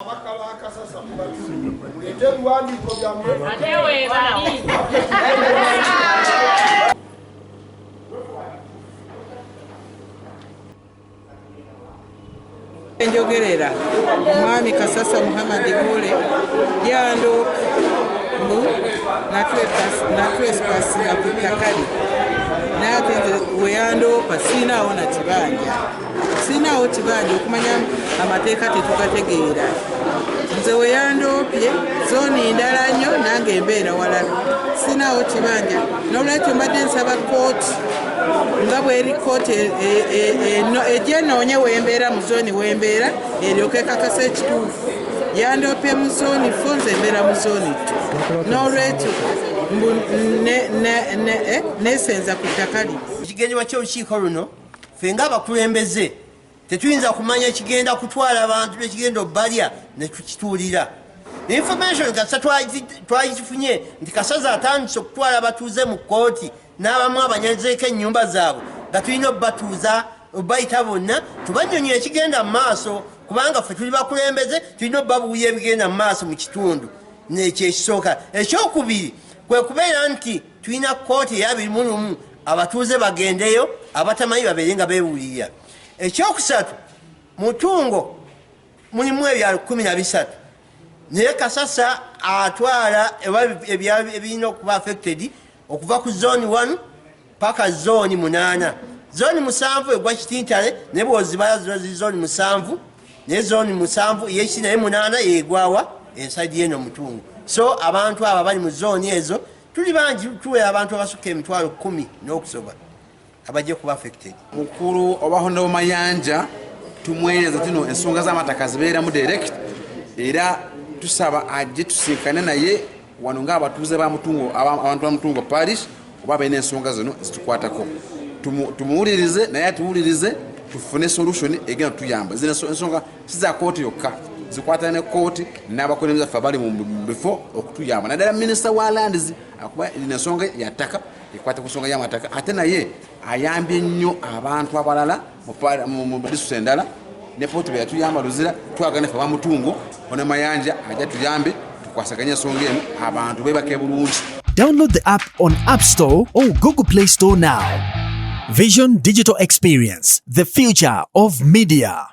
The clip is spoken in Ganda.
Omugagga Kasasa mulete ebiwandiiko byammwe ate weebali enjogerera omwami Kasasa Muhammad Gule yando natrespasinga ku ttaka lye naye nze weyandoopa siinaawo na kibanja siinaawo kibanja okumanya amateeka tetugategeera nze weyandoopye zooni ndala nnyo nange embeera walala siinaawo kibanja n'olwekyo mbadde nsaba kooti nga bweri kooti egyenoonye wembeera mu zooni wembeera eryoke kakasa ekituufu yandoopye mu zooni fo nze embeera mu zooni n'olwekyo nesenza ku ttaka lye. Ekigendebwa ky'olukiiko luno ffe ng'abakulembeze tetuyinza kumanya ekigenda kutwala abantu nekigenda obbalya ne tukituulira. Information kasa twagifunye nti Kasasa atandise okutwala abatuuze mu kkooti n'abamu abanyazeeko ennyumba zaabwe nga tulina obbatuuza obbayita bonna tubanyonye ekigenda mu maaso kubanga ffe tuli bakulembeze tulina obbabuulya ebigenda mu maaso mu kitundu nekyekisooka. Ekyokubiri kwe kubeera nti tulina kkooti eya 21 abatuuze bagendeyo abatamanyi babeere nga beewulirira. Ekyokusatu Mutungo mulimu ebyalo 13 naye Kasasa atwala ebyalo ebirina okuba affected okuva ku zone 1 paka zone 8. Zone 7 egwa Kitintale ne bwozibala zone 7 ne zone 7 yekina naye 8 yegwawa enside yeno Mutungo. So abantu aba bali mu zone ezo tuli bangi tuwe abantu abasuka emitwalo 10 n'okusoba abajje kuba affected. Mukulu obahondo omayanja tumwenyeza tino ensonga z'amataka zibeera mu direct era tusaba ajje tusinkane naye wano nga abatuuze ba Mutungo abantu ba Mutungo parish oba balina ensonga zino zitukwatako tumuwulirize naye atuwulirize tufune solution egenda tuyamba. Zino ensonga siza kooti yokka zikwata ne kooti n'abakulembeze ffe bali mu bifo okutuyamba naddala minisita wa lands akuba ensonga ya ttaka ekwata ku nsonga y'amataka ate naye ayambye nnyo abantu abalala mu disitulikiti endala ne pooti bwe yatuyamba luzira twagala naffe aba Mutungo ono mayanja ajja tuyambe tukwasaganye ensonga emu abantu beebake bulungi. Download the app on App Store or Google Play Store now. Vision Digital Experience, the future of media.